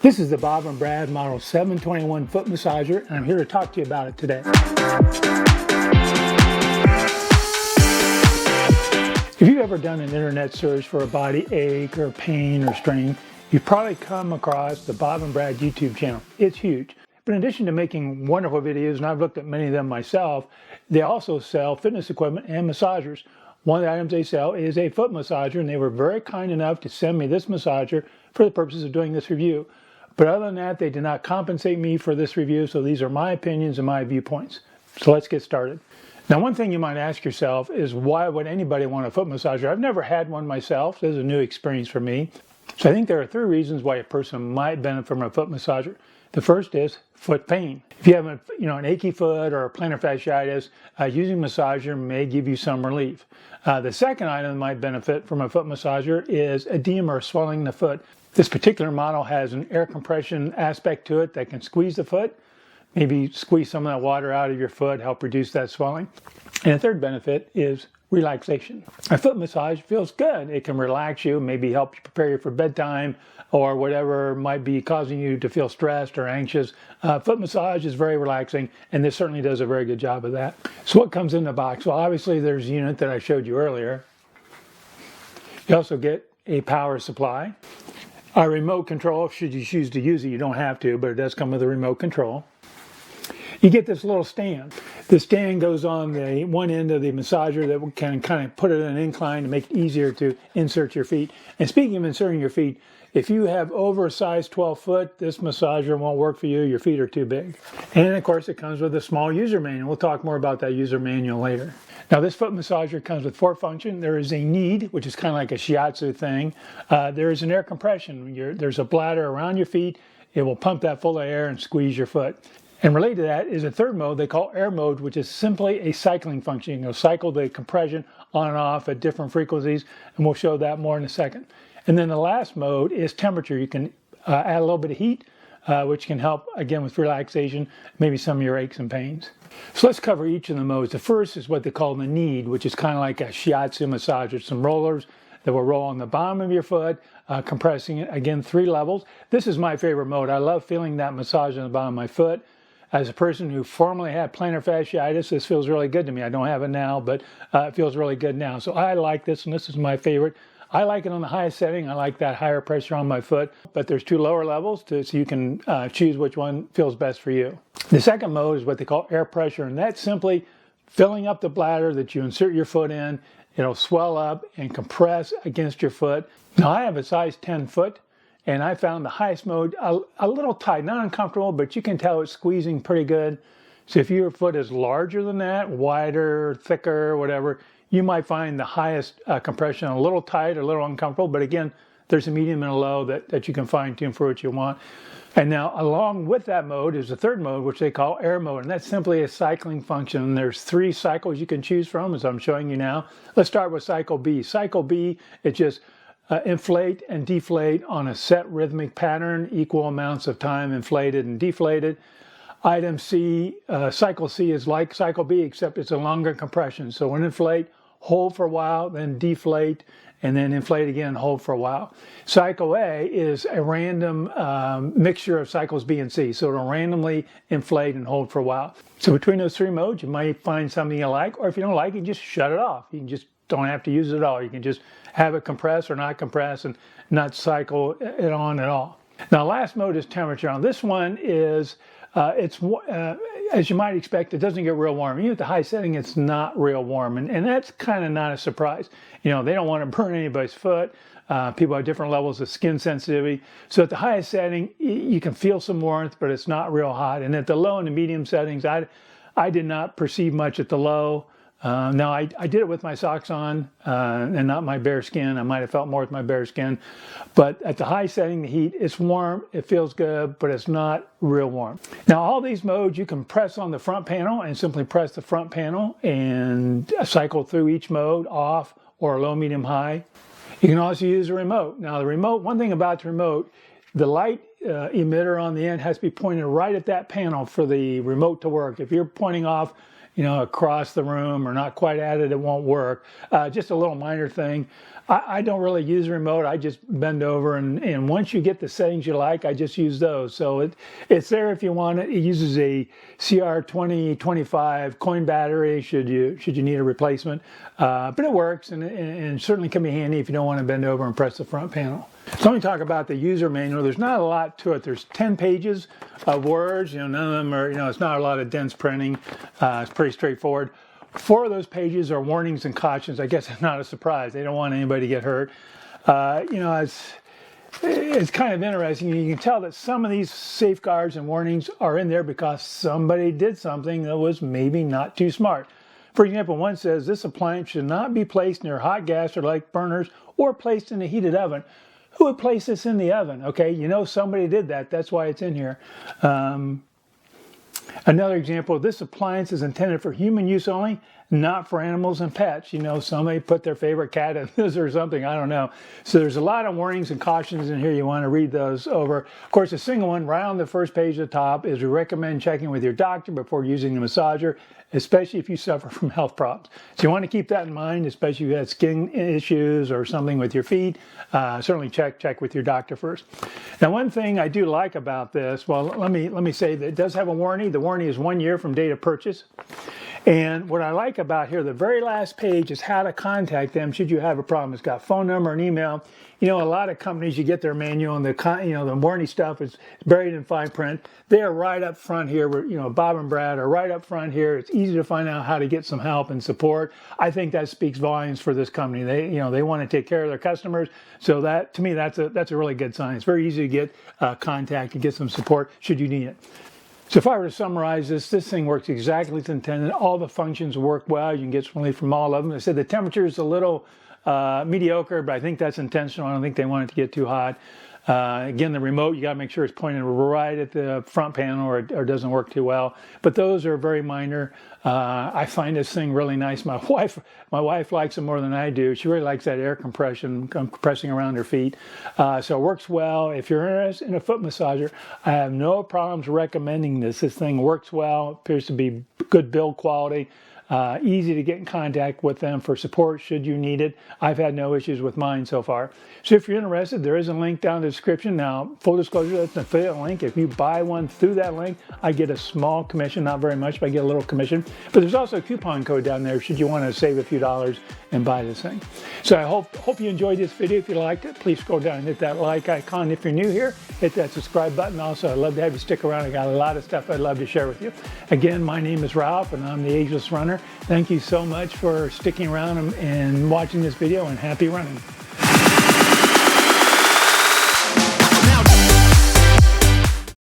This is the Bob and Brad Model 721 foot massager, and I'm here to talk to you about it today. If you've ever done an internet search for a body ache or pain or strain, you've probably come across the Bob and Brad YouTube channel. It's huge. But in addition to making wonderful videos, and I've looked at many of them myself, they also sell fitness equipment and massagers. One of the items they sell is a foot massager, and they were very kind enough to send me this massager for the purposes of doing this review. But other than that, they did not compensate me for this review, so these are my opinions and my viewpoints. So let's get started. Now, one thing you might ask yourself is, why would anybody want a foot massager? I've never had one myself. This is a new experience for me. So I think there are three reasons why a person might benefit from a foot massager. The first is foot pain. If you have an achy foot or plantar fasciitis, using a massager may give you some relief. The second item that might benefit from a foot massager is edema or swelling in the foot. This particular model has an air compression aspect to it that can squeeze the foot, maybe squeeze some of that water out of your foot, help reduce that swelling. And the third benefit is relaxation. A foot massage feels good. It can relax you, maybe help you prepare you for bedtime or whatever might be causing you to feel stressed or anxious. Foot massage is very relaxing, and this certainly does a very good job of that. So what comes in the box? Well, obviously there's a unit that I showed you earlier. You also get a power supply. A remote control, should you choose to use it. You don't have to, but it does come with a remote control. You get this little stand. The stand goes on the one end of the massager that can kind of put it in an incline to make it easier to insert your feet. And speaking of inserting your feet, if you have over a size 12 foot, this massager won't work for you. Your feet are too big. And of course, it comes with a small user manual. We'll talk more about that user manual later. Now, this foot massager comes with four functions. There is a knead, which is kind of like a shiatsu thing. There is an air compression. There's a bladder around your feet. It will pump that full of air and squeeze your foot. And related to that is a third mode they call air mode, which is simply a cycling function. You'll cycle the compression on and off at different frequencies, and we'll show that more in a second. And then the last mode is temperature. You can add a little bit of heat, which can help, again, with relaxation, maybe some of your aches and pains. So let's cover each of the modes. The first is what they call the knead, which is kind of like a shiatsu massage. There's some rollers that will roll on the bottom of your foot, compressing it. Again, 3 levels. This is my favorite mode. I love feeling that massage on the bottom of my foot. As a person who formerly had plantar fasciitis, this feels really good to me. I don't have it now, but it feels really good now. So I like this, and this is my favorite. I like it on the highest setting. I like that higher pressure on my foot, but there's 2 lower levels so you can choose which one feels best for you. The second mode is what they call air pressure, and that's simply filling up the bladder that you insert your foot in. It'll swell up and compress against your foot. Now, I have a size 10 foot, and I found the highest mode a little tight, not uncomfortable, but you can tell it's squeezing pretty good. So if your foot is larger than that, wider, thicker, whatever, you might find the highest compression a little tight, a little uncomfortable, but again, there's a medium and a low that you can fine tune for what you want. And now, along with that mode is the third mode, which they call air mode, and that's simply a cycling function. There's 3 cycles you can choose from, as I'm showing you now. Let's start with cycle B. Cycle B is just inflate and deflate on a set rhythmic pattern, equal amounts of time inflated and deflated. Item C, cycle C is like cycle B, except it's a longer compression. So when inflate, hold for a while, then deflate, and then inflate again, hold for a while. Cycle A is a random mixture of cycles B and C. So it'll randomly inflate and hold for a while. So between those 3 modes, you might find something you like, or if you don't like it, just shut it off. You can just don't have to use it at all. You can just have it compress or not compress and not cycle it on at all. Now, last mode is temperature. Now, this one is, as you might expect, it doesn't get real warm. Even at the high setting, it's not real warm. And that's kind of not a surprise. You know, they don't want to burn anybody's foot. People have different levels of skin sensitivity. So at the highest setting, you can feel some warmth, but it's not real hot. And at the low and the medium settings, I did not perceive much at the low. Now, I did it with my socks on and not my bare skin. I might have felt more with my bare skin. But at the high setting, the heat, it's warm, it feels good, but it's not real warm. Now, all these modes, you can press on the front panel and simply press the front panel and cycle through each mode, off or low, medium, high. You can also use a remote. Now, the remote, one thing about the remote, the light emitter on the end has to be pointed right at that panel for the remote to work. If you're pointing off you know, across the room or not quite at it, it won't work. Just a little minor thing. I don't really use the remote. I just bend over, and once you get the settings you like, I just use those. So it's there if you want it. It uses a CR2025 coin battery should you need a replacement. But it works, and certainly can be handy if you don't want to bend over and press the front panel. So let me talk about the user manual. There's not a lot to it. There's 10 pages of words. You know, none of them are, you know, it's not a lot of dense printing. It's pretty straightforward. 4 of those pages are warnings and cautions. I guess it's not a surprise. They don't want anybody to get hurt. You know, it's kind of interesting. You can tell that some of these safeguards and warnings are in there because somebody did something that was maybe not too smart. For example, one says this appliance should not be placed near hot gas or light burners or placed in a heated oven. Who would place this in the oven? Okay, you know somebody did that. That's why it's in here. Another example, this appliance is intended for human use only, not for animals and pets. You know, somebody put their favorite cat in this or something, I don't know. So there's a lot of warnings and cautions in here. You want to read those over. Of course, a single one right on the first page at the top is we recommend checking with your doctor before using the massager, especially if you suffer from health problems. So you want to keep that in mind, especially if you have skin issues or something with your feet. Certainly check with your doctor first. Now, one thing I do like about this, well, let me say that it does have a warranty. The warranty is 1 year from date of purchase. And what I like about here, the very last page is how to contact them should you have a problem. It's got phone number and email. You know, a lot of companies, you get their manual and the warranty stuff is buried in fine print. They are right up front here. You know, Bob and Brad are right up front here. It's easy to find out how to get some help and support. I think that speaks volumes for this company. They want to take care of their customers. So that, to me, that's a really good sign. It's very easy to get contact and get some support should you need it. So if I were to summarize this thing works exactly as intended. All the functions work well. You can get some relief from all of them. I said the temperature is a little mediocre, but I think that's intentional. I don't think they want it to get too hot. Again, the remote, you got to make sure it's pointed right at the front panel or it doesn't work too well. But those are very minor. I find this thing really nice. My wife likes it more than I do. She really likes that air compression, compressing around her feet. So it works well. If you're interested in a foot massager, I have no problems recommending this. This thing works well, appears to be good build quality. Easy to get in contact with them for support should you need it. I've had no issues with mine so far. So if you're interested, there is a link down in the description. Now, full disclosure, that's an affiliate link. If you buy one through that link, I get a small commission, not very much, but I get a little commission. But there's also a coupon code down there should you want to save a few dollars and buy this thing. So I hope you enjoyed this video. If you liked it, please scroll down and hit that like icon. If you're new here, hit that subscribe button. Also, I'd love to have you stick around. I got a lot of stuff I'd love to share with you. Again, my name is Ralph, and I'm the Ageless Runner. Thank you so much for sticking around and watching this video, and happy running.